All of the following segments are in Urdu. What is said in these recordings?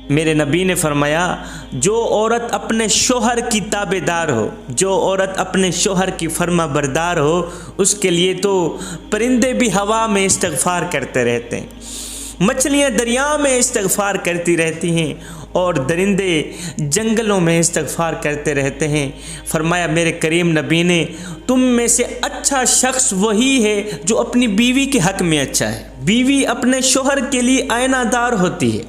میرے نبی نے فرمایا جو عورت اپنے شوہر کی تابع دار ہو، جو عورت اپنے شوہر کی فرما بردار ہو، اس کے لیے تو پرندے بھی ہوا میں استغفار کرتے رہتے ہیں، مچھلیاں دریا میں استغفار کرتی رہتی ہیں، اور درندے جنگلوں میں استغفار کرتے رہتے ہیں۔ فرمایا میرے کریم نبی نے تم میں سے اچھا شخص وہی ہے جو اپنی بیوی کے حق میں اچھا ہے۔ بیوی اپنے شوہر کے لیے آئینہ دار ہوتی ہے۔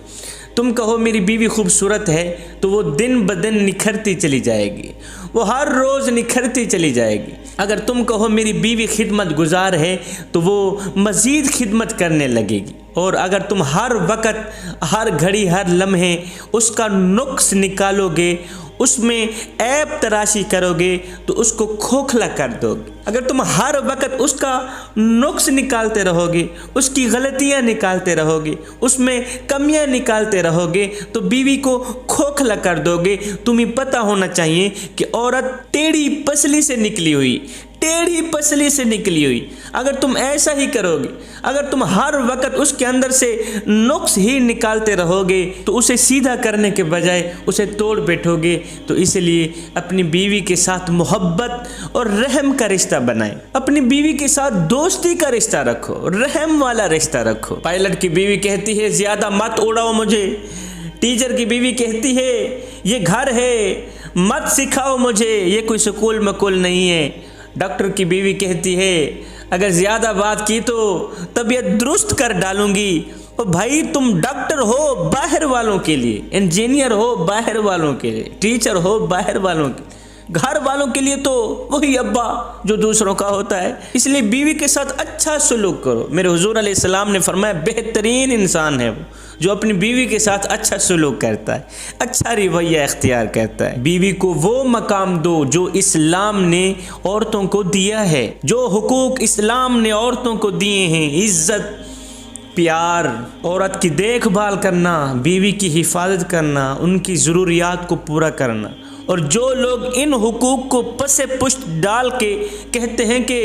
تم کہو میری بیوی خوبصورت ہے تو وہ دن بدن نکھرتی چلی جائے گی، وہ ہر روز نکھرتی چلی جائے گی۔ اگر تم کہو میری بیوی خدمت گزار ہے تو وہ مزید خدمت کرنے لگے گی، اور اگر تم ہر وقت، ہر گھڑی، ہر لمحے اس کا نقص نکالو گے، اس میں عیب تراشی کرو گے تو اس کو کھوکھلا کر دو گے۔ اگر تم ہر وقت اس کا نقص نکالتے رہو گے، اس کی غلطیاں نکالتے رہو گے، اس میں کمیاں نکالتے رہو گے تو بیوی کو کھوکھلا کر دو گے۔ تمہیں پتہ ہونا چاہیے کہ عورت ٹیڑھی پسلی سے نکلی ہوئی، ٹیڑھی پسلی سے نکلی ہوئی۔ اگر تم ایسا ہی کرو گے، اگر تم ہر وقت اس کے اندر سے نقص ہی نکالتے رہو گے تو اسے سیدھا کرنے کے بجائے اسے توڑ بیٹھو گے۔ تو اس لیے اپنی بیوی کے ساتھ محبت اور رحم کا رشتہ بنائیں، اپنی بیوی کے ساتھ دوستی کا رشتہ رکھو، رحم والا رشتہ رکھو۔ پائلٹ کی بیوی کہتی ہے زیادہ مت اڑاؤ مجھے، ٹیچر کی بیوی کہتی ہے یہ گھر ہے مت سکھاؤ مجھے، یہ کوئی سکول مکول نہیں ہے۔ ڈاکٹر کی بیوی کہتی ہے اگر زیادہ بات کی تو طبیعت درست کر ڈالوں گی۔ اور بھائی تم ڈاکٹر ہو باہر والوں کے لیے، انجینئر ہو باہر والوں کے لیے، ٹیچر ہو باہر والوں کے لیے، گھر والوں کے لیے تو وہی ابا جو دوسروں کا ہوتا ہے۔ اس لیے بیوی کے ساتھ اچھا سلوک کرو۔ میرے حضور علیہ السلام نے فرمایا بہترین انسان ہے وہ جو اپنی بیوی کے ساتھ اچھا سلوک کرتا ہے، اچھا رویہ اختیار کرتا ہے۔ بیوی کو وہ مقام دو جو اسلام نے عورتوں کو دیا ہے، جو حقوق اسلام نے عورتوں کو دیے ہیں، عزت، پیار، عورت کی دیکھ بھال کرنا، بیوی کی حفاظت کرنا، ان کی ضروریات کو پورا کرنا۔ اور جو لوگ ان حقوق کو پس پشت ڈال کے کہتے ہیں کہ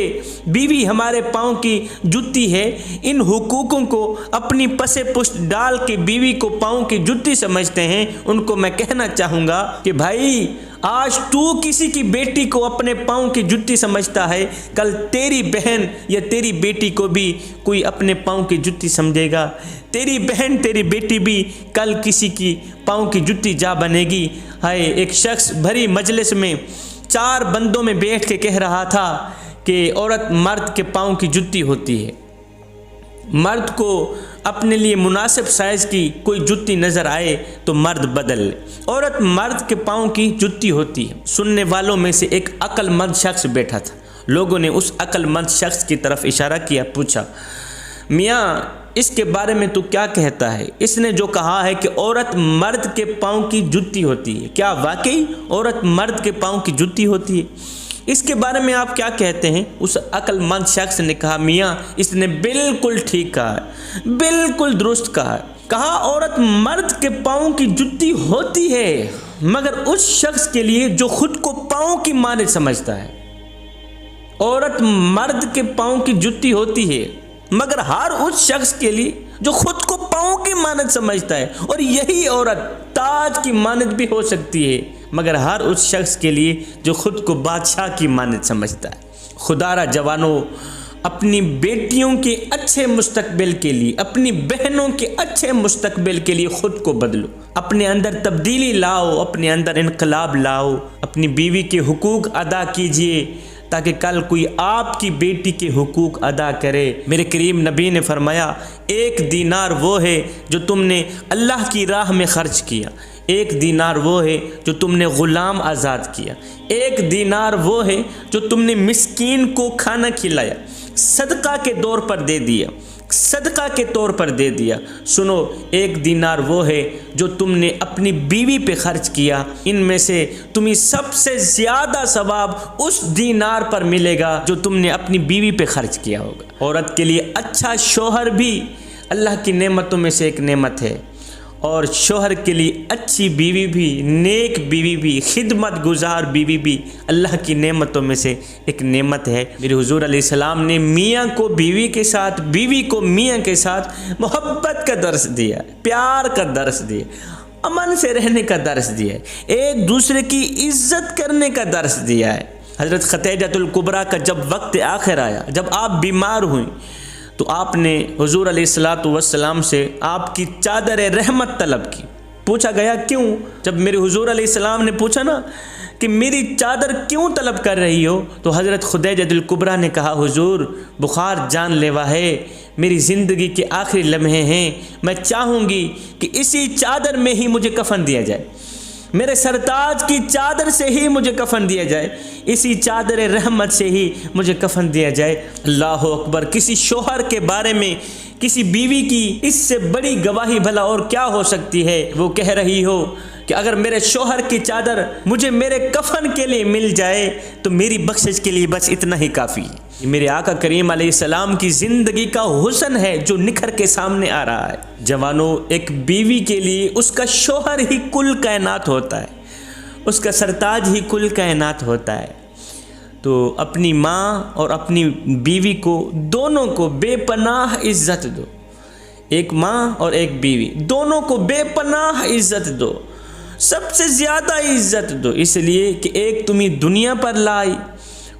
بیوی ہمارے پاؤں کی جوتی ہے، ان حقوقوں کو اپنی پس پشت ڈال کے بیوی کو پاؤں کی جوتی سمجھتے ہیں، ان کو میں کہنا چاہوں گا کہ بھائی آج تو کسی کی بیٹی کو اپنے پاؤں کی جوتی سمجھتا ہے، کل تیری بہن یا تیری بیٹی کو بھی کوئی اپنے پاؤں کی جوتی سمجھے گا۔ تیری بہن، تیری بیٹی بھی کل کسی کی پاؤں کی جوتی جا بنے گی۔ ہائے، ایک شخص بھری مجلس میں 4 بندوں میں بیٹھ کے کہہ رہا تھا کہ عورت مرد کے پاؤں کی جوتی ہوتی ہے۔ مرد کو اپنے لیے مناسب سائز کی کوئی جوتی نظر آئے تو مرد بدل لے، عورت مرد کے پاؤں کی جوتی ہوتی ہے۔ سننے والوں میں سے ایک عقل مند شخص بیٹھا تھا۔ لوگوں نے اس عقل مند شخص کی طرف اشارہ کیا، پوچھا میاں اس کے بارے میں تو کیا کہتا ہے؟ اس نے جو کہا ہے کہ عورت مرد کے پاؤں کی جوتی ہوتی ہے، کیا واقعی عورت مرد کے پاؤں کی جوتی ہوتی ہے؟ اس کے بارے میں آپ کیا کہتے ہیں؟ اس عقل مند شخص نے کہا میاں اس نے بالکل ٹھیک کہا ہے، بالکل درست کہا ہے۔ کہا عورت مرد کے پاؤں کی جوتی ہوتی ہے مگر اس شخص کے لیے جو خود کو پاؤں کی مانند سمجھتا ہے۔ عورت مرد کے پاؤں کی جوتی ہوتی ہے مگر ہر اس شخص کے لیے جو خود کو پاؤں کی مانند سمجھتا ہے، اور یہی عورت تاج کی مانند بھی ہو سکتی ہے مگر ہر اس شخص کے لیے جو خود کو بادشاہ کی مانند سمجھتا ہے۔ خدا را جوانوں، اپنی بیٹیوں کے اچھے مستقبل کے لیے، اپنی بہنوں کے اچھے مستقبل کے لیے خود کو بدلو، اپنے اندر تبدیلی لاؤ، اپنے اندر انقلاب لاؤ، اپنی بیوی کے حقوق ادا کیجئے تاکہ کل کوئی آپ کی بیٹی کے حقوق ادا کرے۔ میرے کریم نبی نے فرمایا 1 دینار وہ ہے جو تم نے اللہ کی راہ میں خرچ کیا، 1 دینار وہ ہے جو تم نے غلام آزاد کیا، 1 دینار وہ ہے جو تم نے مسکین کو کھانا کھلایا، صدقہ کے طور پر دے دیا، صدقہ کے طور پر دے دیا۔ سنو، 1 دینار وہ ہے جو تم نے اپنی بیوی پہ خرچ کیا، ان میں سے تمہیں سب سے زیادہ ثواب اس دینار پر ملے گا جو تم نے اپنی بیوی پہ خرچ کیا ہوگا۔ عورت کے لیے اچھا شوہر بھی اللہ کی نعمتوں میں سے ایک نعمت ہے، اور شوہر کے لیے اچھی بیوی بھی، نیک بیوی بھی، خدمت گزار بیوی بھی اللہ کی نعمتوں میں سے ایک نعمت ہے۔ میرے حضور علیہ السلام نے میاں کو بیوی کے ساتھ، بیوی کو میاں کے ساتھ محبت کا درس دیا، پیار کا درس دیا، امن سے رہنے کا درس دیا ہے، ایک دوسرے کی عزت کرنے کا درس دیا ہے۔ حضرت خدیجہ الکبریٰ کا جب وقت آخر آیا، جب آپ بیمار ہوئیں، تو آپ نے حضور علیہ الصلاۃ والسلام سے آپ کی چادر رحمت طلب کی۔ پوچھا گیا کیوں؟ جب میرے حضور علیہ السلام نے پوچھا نا کہ میری چادر کیوں طلب کر رہی ہو، تو حضرت خدیجہ الکبریٰ نے کہا حضور بخار جان لیوا ہے، میری زندگی کے آخری لمحے ہیں، میں چاہوں گی کہ اسی چادر میں ہی مجھے کفن دیا جائے، میرے سرتاج کی چادر سے ہی مجھے کفن دیا جائے، اسی چادر رحمت سے ہی مجھے کفن دیا جائے۔ اللہ اکبر! کسی شوہر کے بارے میں کسی بیوی کی اس سے بڑی گواہی بھلا اور کیا ہو سکتی ہے؟ وہ کہہ رہی ہو کہ اگر میرے شوہر کی چادر مجھے میرے کفن کے لیے مل جائے تو میری بخشش کے لیے بس اتنا ہی کافی ہے۔ یہ میرے آقا کریم علیہ السلام کی زندگی کا حسن ہے جو نکھر کے سامنے آ رہا ہے۔ جوانوں، ایک بیوی کے لیے اس کا شوہر ہی کل کائنات ہوتا ہے، اس کا سرتاج ہی کل کائنات ہوتا ہے۔ تو اپنی ماں اور اپنی بیوی کو، دونوں کو بے پناہ عزت دو، ایک ماں اور ایک بیوی، دونوں کو بے پناہ عزت دو، سب سے زیادہ عزت دو، اس لیے کہ ایک تمہیں دنیا پر لائی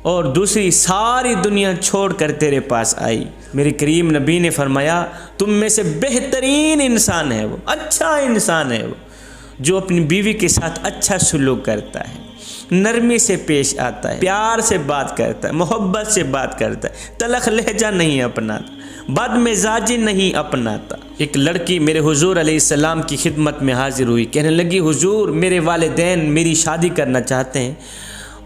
اور دوسری ساری دنیا چھوڑ کر تیرے پاس آئی۔ میرے کریم نبی نے فرمایا تم میں سے بہترین انسان ہے وہ، اچھا انسان ہے وہ جو اپنی بیوی کے ساتھ اچھا سلوک کرتا ہے، نرمی سے پیش آتا ہے، پیار سے بات کرتا ہے، محبت سے بات کرتا ہے، تلخ لہجہ نہیں اپناتا، بد مزاجی نہیں اپناتا۔ ایک لڑکی میرے حضور علیہ السلام کی خدمت میں حاضر ہوئی، کہنے لگی حضور میرے والدین میری شادی کرنا چاہتے ہیں،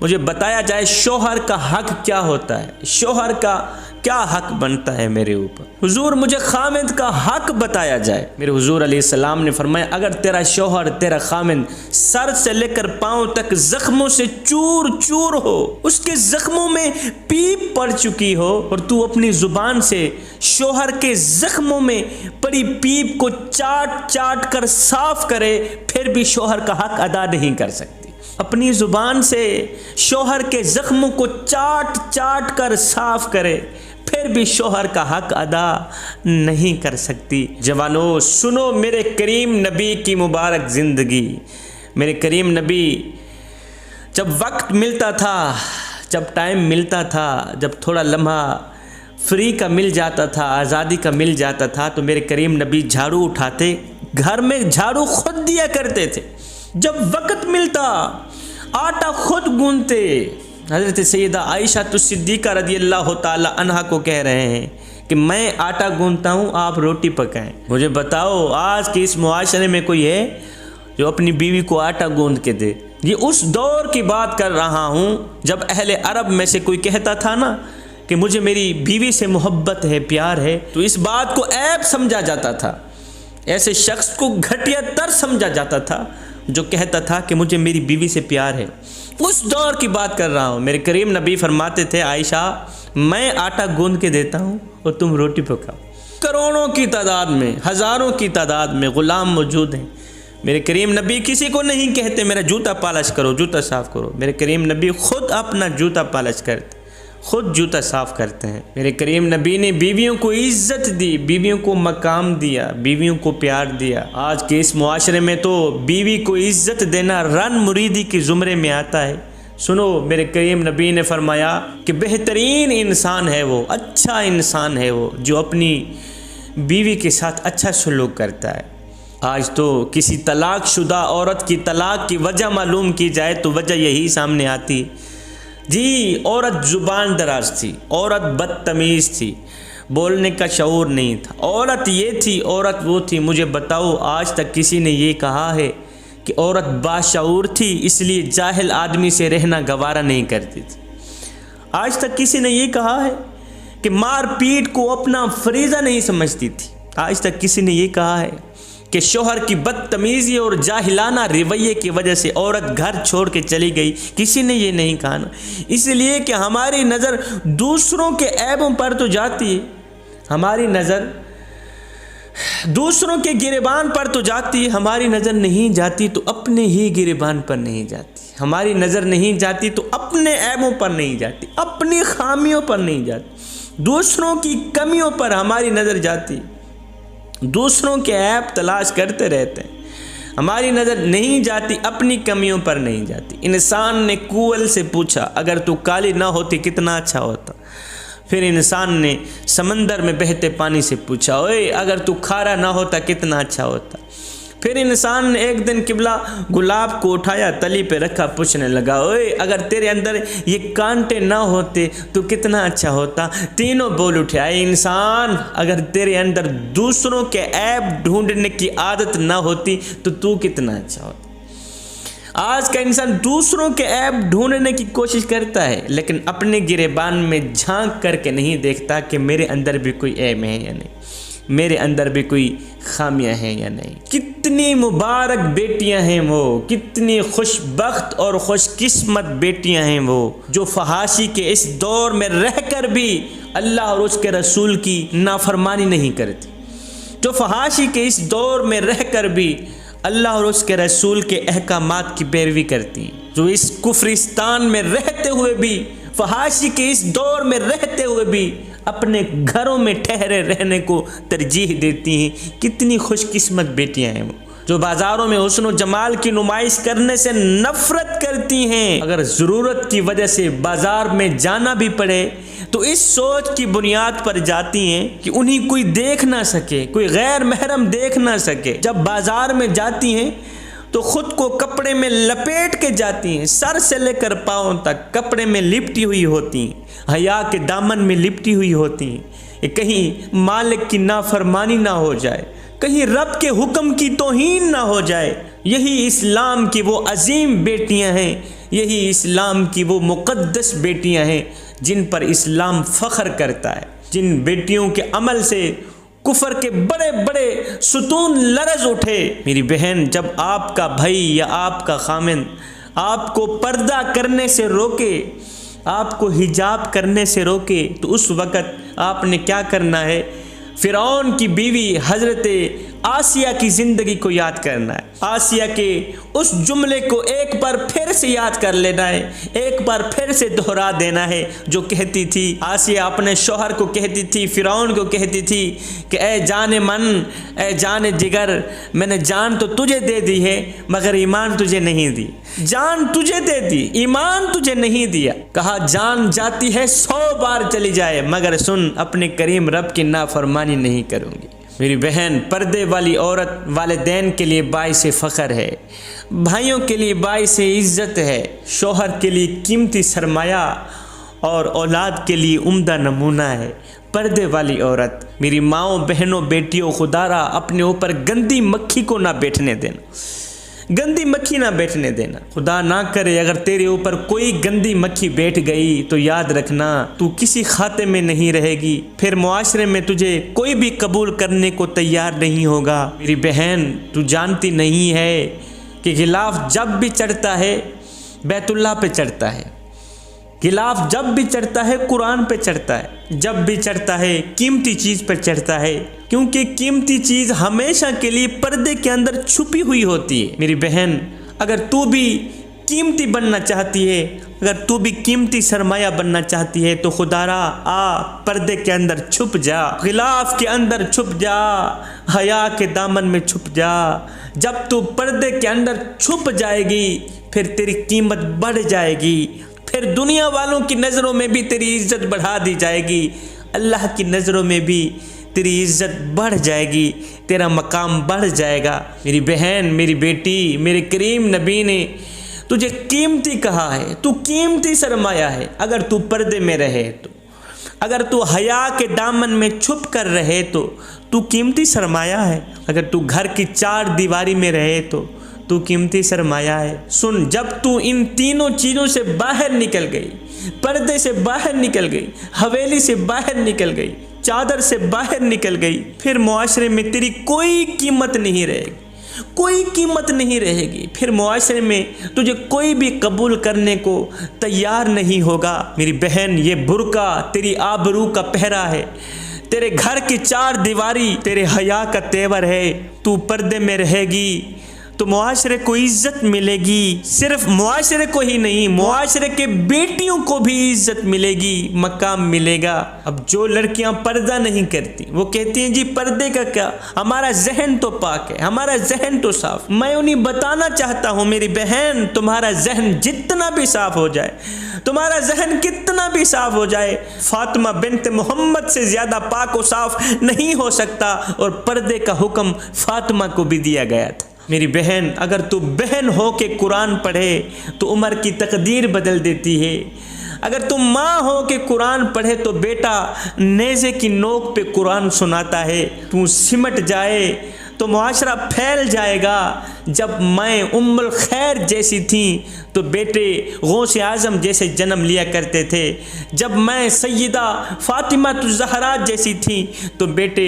مجھے بتایا جائے شوہر کا حق کیا ہوتا ہے، شوہر کا کیا حق بنتا ہے میرے اوپر، حضور مجھے خامند کا حق بتایا جائے۔ میرے حضور علیہ السلام نے فرمایا اگر تیرا شوہر، تیرا خامند سر سے لے کر پاؤں تک زخموں سے چور چور ہو، اس کے زخموں میں پیپ پڑ چکی ہو، اور تو اپنی زبان سے شوہر کے زخموں میں پڑی پیپ کو چاٹ چاٹ کر صاف کرے، پھر بھی شوہر کا حق ادا نہیں کر سکتی۔ اپنی زبان سے شوہر کے زخموں کو چاٹ چاٹ کر صاف کرے، پھر بھی شوہر کا حق ادا نہیں کر سکتی۔ جوانوں سنو میرے کریم نبی کی مبارک زندگی۔ میرے کریم نبی جب وقت ملتا تھا، جب ٹائم ملتا تھا، جب تھوڑا لمحہ فری کا مل جاتا تھا، آزادی کا مل جاتا تھا، تو میرے کریم نبی جھاڑو اٹھاتے، گھر میں جھاڑو خود دیا کرتے تھے۔ جب وقت ملتا آٹا خود گوندتے۔ حضرت سیدہ عائشہ صدیقہ رضی اللہ تعالی عنہا کو کہہ رہے ہیں کہ میں آٹا گوندتا ہوں، آپ روٹی پکائیں۔ مجھے بتاؤ آج کے اس معاشرے میں کوئی ہے جو اپنی بیوی کو آٹا گوند کے دے؟ یہ اس دور کی بات کر رہا ہوں جب اہل عرب میں سے کوئی کہتا تھا نا کہ مجھے میری بیوی سے محبت ہے، پیار ہے، تو اس بات کو عیب سمجھا جاتا تھا، ایسے شخص کو گھٹیا تر سمجھا جاتا تھا جو کہتا تھا کہ مجھے میری بیوی سے پیار ہے۔ اس دور کی بات کر رہا ہوں۔ میرے کریم نبی فرماتے تھے عائشہ میں آٹا گوندھ کے دیتا ہوں اور تم روٹی پکاؤ۔ کروڑوں کی تعداد میں، ہزاروں کی تعداد میں غلام موجود ہیں۔ میرے کریم نبی کسی کو نہیں کہتے میرا جوتا پالش کرو، جوتا صاف کرو۔ میرے کریم نبی خود اپنا جوتا پالش کرتے، خود جوتا صاف کرتے ہیں۔ میرے کریم نبی نے بیویوں کو عزت دی، بیویوں کو مقام دیا، بیویوں کو پیار دیا۔ آج کے اس معاشرے میں تو بیوی کو عزت دینا رن مریدی کے زمرے میں آتا ہے۔ سنو میرے کریم نبی نے فرمایا کہ بہترین انسان ہے وہ، اچھا انسان ہے وہ جو اپنی بیوی کے ساتھ اچھا سلوک کرتا ہے۔ آج تو کسی طلاق شدہ عورت کی طلاق کی وجہ معلوم کی جائے تو وجہ یہی سامنے آتی جی، عورت زبان دراز تھی، عورت بدتمیز تھی، بولنے کا شعور نہیں تھا، عورت یہ تھی، عورت وہ تھی۔ مجھے بتاؤ آج تک کسی نے یہ کہا ہے کہ عورت باشعور تھی اس لیے جاہل آدمی سے رہنا گوارا نہیں کرتی تھی؟ آج تک کسی نے یہ کہا ہے کہ مار پیٹ کو اپنا فریضہ نہیں سمجھتی تھی؟ آج تک کسی نے یہ کہا ہے کہ شوہر کی بدتمیزی اور جاہلانہ رویے کی وجہ سے عورت گھر چھوڑ کے چلی گئی؟ کسی نے یہ نہیں کہا نا۔ اس لیے کہ ہماری نظر دوسروں کے عیبوں پر تو جاتی ہے، ہماری نظر دوسروں کے گریبان پر تو جاتی ہے، ہماری نظر نہیں جاتی تو اپنے ہی گریبان پر نہیں جاتی، ہماری نظر نہیں جاتی تو اپنے عیبوں پر نہیں جاتی، اپنی خامیوں پر نہیں جاتی، دوسروں کی کمیوں پر ہماری نظر جاتی، دوسروں کے عیب تلاش کرتے رہتے ہیں۔ ہماری نظر نہیں جاتی، اپنی کمیوں پر نہیں جاتی۔ انسان نے کوئل سے پوچھا اگر تو کالی نہ ہوتی کتنا اچھا ہوتا۔ پھر انسان نے سمندر میں بہتے پانی سے پوچھا اوئے اگر تو کھارا نہ ہوتا کتنا اچھا ہوتا۔ پھر انسان نے ایک دن قبلہ گلاب کو اٹھایا، تلی پہ رکھا، پوچھنے لگا اوئے اگر تیرے اندر یہ کانٹے نہ ہوتے تو کتنا اچھا ہوتا۔ تینوں بول اٹھے اے انسان اگر تیرے اندر دوسروں کے عیب ڈھونڈنے کی عادت نہ ہوتی تو کتنا اچھا ہوتا۔ آج کا انسان دوسروں کے عیب ڈھونڈنے کی کوشش کرتا ہے لیکن اپنے گریبان میں جھانک کر کے نہیں دیکھتا کہ میرے اندر بھی کوئی عیب ہے یا نہیں، میرے اندر بھی کوئی خامیاں ہیں یا نہیں۔ کتنی مبارک بیٹیاں ہیں وہ، کتنی خوش بخت اور خوش قسمت بیٹیاں ہیں وہ جو فحاشی کے اس دور میں رہ کر بھی اللہ اور اس کے رسول کی نافرمانی نہیں کرتی، جو فحاشی کے اس دور میں رہ کر بھی اللہ اور اس کے رسول کے احکامات کی پیروی کرتی ہیں، جو اس کفرستان میں رہتے ہوئے بھی، فحاشی کے اس دور میں رہتے ہوئے بھی اپنے گھروں میں ٹھہرے رہنے کو ترجیح دیتی ہیں۔ کتنی خوش قسمت بیٹیاں ہیں وہ جو بازاروں میں حسن و جمال کی نمائش کرنے سے نفرت کرتی ہیں، اگر ضرورت کی وجہ سے بازار میں جانا بھی پڑے تو اس سوچ کی بنیاد پر جاتی ہیں کہ انہیں کوئی دیکھ نہ سکے، کوئی غیر محرم دیکھ نہ سکے۔ جب بازار میں جاتی ہیں تو خود کو کپڑے میں لپیٹ کے جاتی ہیں، سر سے لے کر پاؤں تک کپڑے میں لپٹی ہوئی ہوتی ہیں، حیا کے دامن میں لپٹی ہوئی ہوتی ہیں کہ کہیں مالک کی نافرمانی نہ ہو جائے، کہیں رب کے حکم کی توہین نہ ہو جائے۔ یہی اسلام کی وہ عظیم بیٹیاں ہیں، یہی اسلام کی وہ مقدس بیٹیاں ہیں جن پر اسلام فخر کرتا ہے، جن بیٹیوں کے عمل سے کفر کے بڑے بڑے ستون لرز اٹھے۔ میری بہن، جب آپ کا بھائی یا آپ کا خامند آپ کو پردہ کرنے سے روکے، آپ کو حجاب کرنے سے روکے تو اس وقت آپ نے کیا کرنا ہے؟ فرعون کی بیوی حضرت آسیہ کی زندگی کو یاد کرنا ہے، آسیہ کے اس جملے کو ایک بار پھر سے یاد کر لینا ہے، ایک بار پھر سے دہرا دینا ہے، جو کہتی تھی آسیہ اپنے شوہر کو کہتی تھی، فرعون کو کہتی تھی کہ اے جان من، اے جان جگر، میں نے جان تو تجھے دے دی ہے مگر ایمان تجھے نہیں دی، جان تجھے دے دی ایمان تجھے نہیں دیا، کہا جان جاتی ہے 100 بار چلی جائے مگر سن اپنے کریم رب کی نافرمانی نہیں کروں گی۔ میری بہن، پردے والی عورت والدین کے لیے باعث فخر ہے، بھائیوں کے لیے باعث عزت ہے، شوہر کے لیے قیمتی سرمایہ اور اولاد کے لیے عمدہ نمونہ ہے۔ پردے والی عورت، میری ماؤں، بہنوں، بیٹیوں، خدا را اپنے اوپر گندی مکھی کو نہ بیٹھنے دینا، گندی مکھی نہ بیٹھنے دینا۔ خدا نہ کرے اگر تیرے اوپر کوئی گندی مکھی بیٹھ گئی تو یاد رکھنا تو کسی کھاتے میں نہیں رہے گی، پھر معاشرے میں تجھے کوئی بھی قبول کرنے کو تیار نہیں ہوگا۔ میری بہن، تو جانتی نہیں ہے کہ غلاف جب بھی چڑھتا ہے بیت اللہ پہ چڑھتا ہے، غلاف جب بھی چڑھتا ہے قرآن پہ چڑھتا ہے، جب بھی چڑھتا ہے قیمتی چیز پر چڑھتا ہے، کیونکہ قیمتی چیز ہمیشہ کے لیے پردے کے اندر چھپی ہوئی ہوتی ہے۔ میری بہن، اگر تو بھی قیمتی بننا چاہتی ہے، اگر تو بھی قیمتی سرمایہ بننا چاہتی ہے تو خدا را آ پردے کے اندر چھپ جا، غلاف کے اندر چھپ جا، حیا کے دامن میں چھپ جا۔ جب تو پردے کے اندر چھپ جائے گی پھر تیری قیمت بڑھ جائے گی، پھر دنیا والوں کی نظروں میں بھی تیری عزت بڑھا دی جائے گی، اللہ کی نظروں میں بھی تیری عزت بڑھ جائے گی، تیرا مقام بڑھ جائے گا۔ میری بہن، میری بیٹی، میرے کریم نبی نے تجھے قیمتی کہا ہے، تو قیمتی سرمایہ ہے۔ اگر تو پردے میں رہے تو، اگر تو حیا کے دامن میں چھپ کر رہے تو قیمتی سرمایہ ہے، اگر تو گھر کی 4 دیواری میں رہے تو قیمتی سرمایہ ہے۔ سن، جب تو ان تینوں چیزوں سے باہر نکل گئی، پردے سے باہر نکل گئی، حویلی سے باہر نکل گئی، چادر سے باہر نکل گئی، پھر معاشرے میں تیری کوئی قیمت نہیں رہے گی، کوئی قیمت نہیں رہے گی، پھر معاشرے میں تجھے کوئی بھی قبول کرنے کو تیار نہیں ہوگا۔ میری بہن، یہ برقع تیری آبرو کا پہرا ہے، تیرے گھر کی 4 دیواری تیرے حیا کا تیور ہے۔ تو پردے میں رہے گی تو معاشرے کو عزت ملے گی. صرف معاشرے کو ہی نہیں، معاشرے کے بیٹیوں کو بھی عزت ملے گی، مقام ملے گا. اب جو لڑکیاں پردہ نہیں کرتی وہ کہتی ہیں جی پردے کا کیا، ہمارا ذہن تو پاک ہے، ہمارا ذہن تو صاف. میں انہیں بتانا چاہتا ہوں میری بہن، تمہارا ذہن جتنا بھی صاف ہو جائے، تمہارا ذہن کتنا بھی صاف ہو جائے، فاطمہ بنت محمد سے زیادہ پاک و صاف نہیں ہو سکتا. اور پردے کا حکم فاطمہ کو بھی دیا گیا تھا. میری بہن، اگر تو بہن ہو کے قرآن پڑھے تو عمر کی تقدیر بدل دیتی ہے. اگر تم ماں ہو کے قرآن پڑھے تو بیٹا نیزے کی نوک پہ قرآن سناتا ہے. تو سمٹ جائے تو معاشرہ پھیل جائے گا. جب میں ام الخیر جیسی تھیں تو بیٹے غوث اعظم جیسے جنم لیا کرتے تھے. جب میں سیدہ فاطمہ الزہرا جیسی تھیں تو بیٹے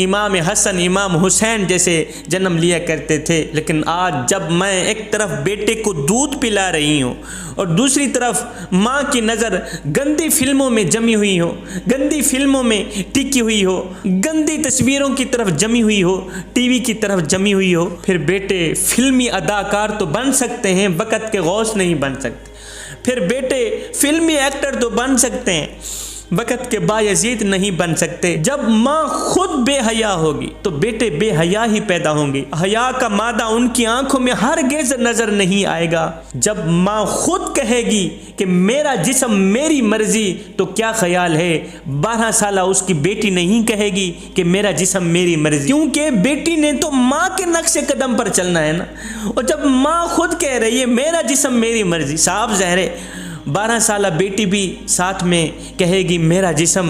امام حسن امام حسین جیسے جنم لیا کرتے تھے. لیکن آج جب میں ایک طرف بیٹے کو دودھ پلا رہی ہوں اور دوسری طرف ماں کی نظر گندی فلموں میں جمی ہوئی ہو، گندی فلموں میں ٹکی ہوئی ہو، گندی تصویروں کی طرف جمی ہوئی ہو، ٹی وی کی طرف جمی ہوئی ہو، پھر بیٹے فلمی اداکار تو بن سکتے ہیں، وقت کے غوث نہیں بن سکتے. پھر بیٹے فلمی ایکٹر تو بن سکتے ہیں، وقت کے بایزید نہیں بن سکتے. جب ماں خود بے حیا ہوگی تو بیٹے بے حیا ہی پیدا ہوں گے. حیا کا مادہ ان کی آنکھوں میں ہرگز نظر نہیں آئے گا. جب ماں خود کہے گی کہ میرا جسم میری مرضی تو کیا خیال ہے 12 سالہ اس کی بیٹی نہیں کہے گی کہ میرا جسم میری مرضی، کیونکہ بیٹی نے تو ماں کے نقش قدم پر چلنا ہے نا. اور جب ماں خود کہہ رہی ہے میرا جسم میری مرضی، صاف ظاہر ہے 12 سالہ بیٹی بھی ساتھ میں کہے گی میرا جسم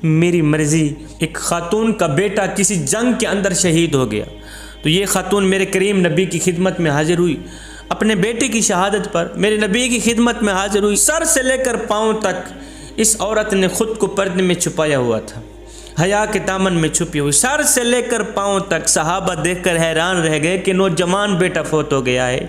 میری مرضی. ایک خاتون کا بیٹا کسی جنگ کے اندر شہید ہو گیا تو یہ خاتون میرے کریم نبی کی خدمت میں حاضر ہوئی. اپنے بیٹے کی شہادت پر میرے نبی کی خدمت میں حاضر ہوئی. سر سے لے کر پاؤں تک اس عورت نے خود کو پردے میں چھپایا ہوا تھا، حیا کے دامن میں چھپی ہوئی. سر سے لے کر پاؤں تک صحابہ دیکھ کر حیران رہ گئے کہ نوجوان بیٹا فوت ہو گیا ہے.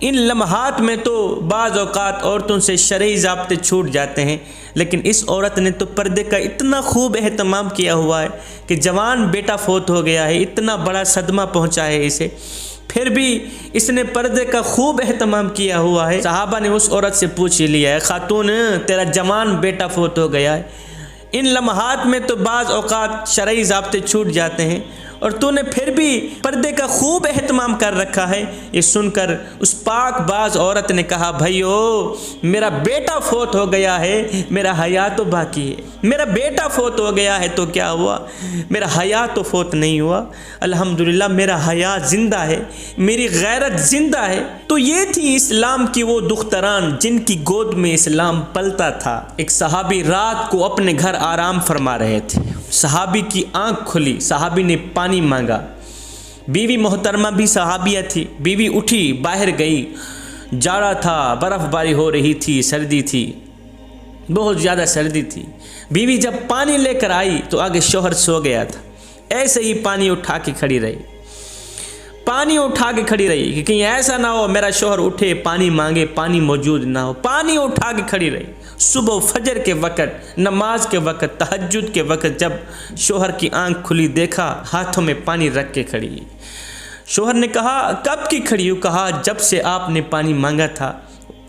ان لمحات میں تو بعض اوقات عورتوں سے شرعی ضابطے چھوٹ جاتے ہیں، لیکن اس عورت نے تو پردے کا اتنا خوب اہتمام کیا ہوا ہے کہ جوان بیٹا فوت ہو گیا ہے، اتنا بڑا صدمہ پہنچا ہے اسے، پھر بھی اس نے پردے کا خوب اہتمام کیا ہوا ہے. صحابہ نے اس عورت سے پوچھ لیا ہے خاتون تیرا جوان بیٹا فوت ہو گیا ہے، ان لمحات میں تو بعض اوقات شرعی ضابطے چھوٹ جاتے ہیں اور تو نے پھر بھی پردے کا خوب اہتمام کر رکھا ہے. یہ سن کر اس پاک باز عورت نے کہا بھائیو میرا بیٹا فوت ہو گیا ہے، میرا حیا تو باقی ہے. میرا بیٹا فوت ہو گیا ہے تو کیا ہوا، میرا حیا تو فوت نہیں ہوا. الحمدللہ میرا حیا زندہ ہے، میری غیرت زندہ ہے. تو یہ تھی اسلام کی وہ دختران جن کی گود میں اسلام پلتا تھا. ایک صحابی رات کو اپنے گھر آرام فرما رہے تھے. صحابی کی آنکھ کھلی، صحابی نے پانی مانگا. بیوی محترمہ بھی صحابیہ تھی. بیوی اٹھی باہر گئی، جاڑا تھا، برف باری ہو رہی تھی، سردی تھی، بہت زیادہ سردی تھی. بیوی جب پانی لے کر آئی تو آگے شوہر سو گیا تھا. ایسے ہی پانی اٹھا کے کھڑی رہی، پانی اٹھا کے کھڑی رہی کہ کہیں ایسا نہ ہو میرا شوہر اٹھے پانی مانگے پانی موجود نہ ہو. پانی اٹھا کے کھڑی رہی. صبح فجر کے وقت، نماز کے وقت، تہجد کے وقت جب شوہر کی آنکھ کھلی دیکھا ہاتھوں میں پانی رکھ کے کھڑی. شوہر نے کہا کب کی کھڑی ہو؟ کہا جب سے آپ نے پانی مانگا تھا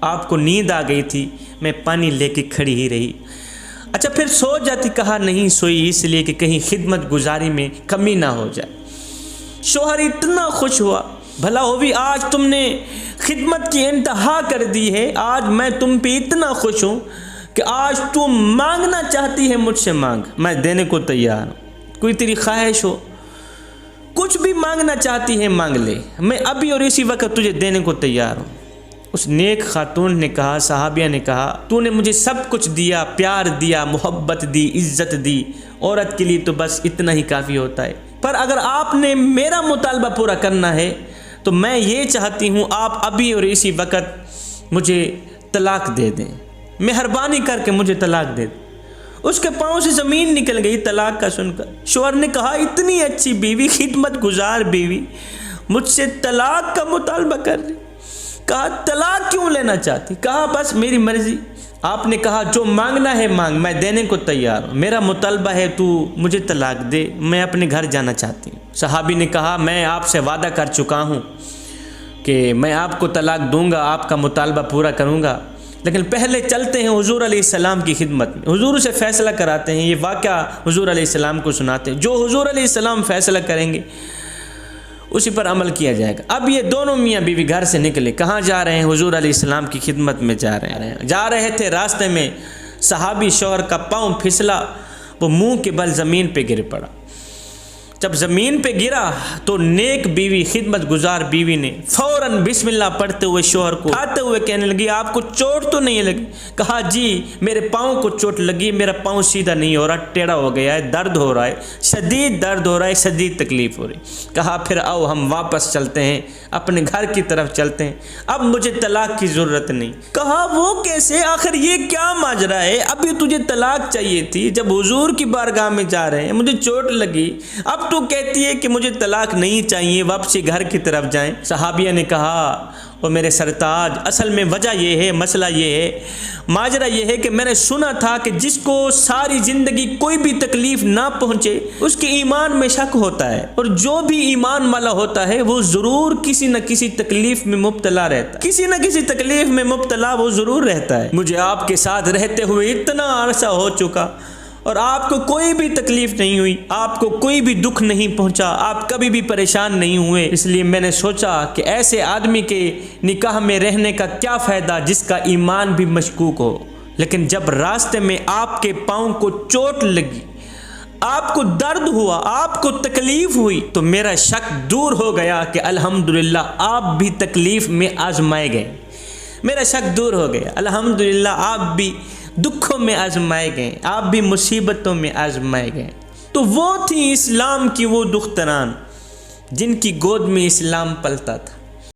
آپ کو نیند آ گئی تھی، میں پانی لے کے کھڑی ہی رہی. اچھا پھر سو جاتی؟ کہا نہیں سوئی اس لیے کہ کہیں خدمت گزاری میں کمی نہ ہو جائے. شوہر اتنا خوش ہوا، بھلا ہو بھی آج تم نے خدمت کی انتہا کر دی ہے، آج میں تم پہ اتنا خوش ہوں کہ آج تم مانگنا چاہتی ہے مجھ سے مانگ، میں دینے کو تیار ہوں. کوئی تیری خواہش ہو، کچھ بھی مانگنا چاہتی ہے مانگ لے، میں ابھی اور اسی وقت تجھے دینے کو تیار ہوں. اس نیک خاتون نے کہا، صحابیہ نے کہا تو نے مجھے سب کچھ دیا، پیار دیا، محبت دی، عزت دی، عورت کے لیے تو بس اتنا ہی کافی ہوتا ہے. پر اگر آپ نے میرا مطالبہ پورا کرنا ہے تو میں یہ چاہتی ہوں آپ ابھی اور اسی وقت مجھے طلاق دے دیں، مہربانی کر کے مجھے طلاق دے دیں. اس کے پاؤں سے زمین نکل گئی طلاق کا سن کر. شوہر نے کہا اتنی اچھی بیوی، خدمت گزار بیوی مجھ سے طلاق کا مطالبہ کر رہی. کہا طلاق کیوں لینا چاہتی؟ کہا بس میری مرضی. آپ نے کہا جو مانگنا ہے مانگ، میں دینے کو تیار ہوں، میرا مطالبہ ہے تو مجھے طلاق دے، میں اپنے گھر جانا چاہتی ہوں. صحابی نے کہا میں آپ سے وعدہ کر چکا ہوں کہ میں آپ کو طلاق دوں گا، آپ کا مطالبہ پورا کروں گا، لیکن پہلے چلتے ہیں حضور علیہ السلام کی خدمت میں، حضور سے فیصلہ کراتے ہیں، یہ واقعہ حضور علیہ السلام کو سناتے ہیں، جو حضور علیہ السلام فیصلہ کریں گے اسی پر عمل کیا جائے گا۔ اب یہ دونوں میاں بیوی گھر سے نکلے، کہاں جا رہے ہیں؟ حضور علیہ السلام کی خدمت میں جا رہے تھے، راستے میں صحابی شوہر کا پاؤں پھسلا، وہ منہ کے بل زمین پہ گر پڑا۔ جب زمین پہ گرا تو نیک بیوی، خدمت گزار بیوی نے فوراً بسم اللہ پڑھتے ہوئے شوہر کو اٹھاتے ہوئے کہنے لگی آپ کو چوٹ تو نہیں لگی؟ کہا جی میرے پاؤں کو چوٹ لگی، میرا پاؤں سیدھا نہیں ہو رہا، ٹیڑھا ہو گیا ہے، درد ہو رہا ہے، شدید درد ہو رہا ہے، شدید تکلیف ہو رہی۔ کہا پھر آؤ ہم واپس چلتے ہیں، اپنے گھر کی طرف چلتے ہیں، اب مجھے طلاق کی ضرورت نہیں۔ کہا وہ کیسے؟ آخر یہ کیا ماجرا ہے؟ ابھی تجھے طلاق چاہیے تھی، جب حضور کی بارگاہ میں جا رہے ہیں، مجھے چوٹ لگی، اب تو کہتی ہے کہ مجھے طلاق نہیں چاہیے، واپسی گھر کی طرف جائیں۔ صحابیہ نے کہا وہ میرے سرتاج، اصل میں وجہ یہ ہے، مسئلہ یہ ہے، ماجرا یہ ہے کہ میں نے سنا تھا کہ جس کو ساری زندگی کوئی بھی تکلیف نہ پہنچے اس کے ایمان میں شک ہوتا ہے، اور جو بھی ایمان والا ہوتا ہے وہ ضرور کسی نہ کسی تکلیف میں مبتلا رہتا ہے، کسی نہ کسی تکلیف میں مبتلا وہ ضرور رہتا ہے۔ مجھے آپ کے ساتھ رہتے ہوئے اتنا عرصہ ہو چکا اور آپ کو کوئی بھی تکلیف نہیں ہوئی، آپ کو کوئی بھی دکھ نہیں پہنچا، آپ کبھی بھی پریشان نہیں ہوئے، اس لیے میں نے سوچا کہ ایسے آدمی کے نکاح میں رہنے کا کیا فائدہ جس کا ایمان بھی مشکوک ہو۔ لیکن جب راستے میں آپ کے پاؤں کو چوٹ لگی، آپ کو درد ہوا، آپ کو تکلیف ہوئی، تو میرا شک دور ہو گیا کہ الحمدللہ آپ بھی تکلیف میں آزمائے گئے، میرا شک دور ہو گیا، الحمدللہ آپ بھی دکھوں میں آزمائے گئے، آپ بھی مصیبتوں میں آزمائے گئے۔ تو وہ تھی اسلام کی وہ دختران جن کی گود میں اسلام پلتا تھا۔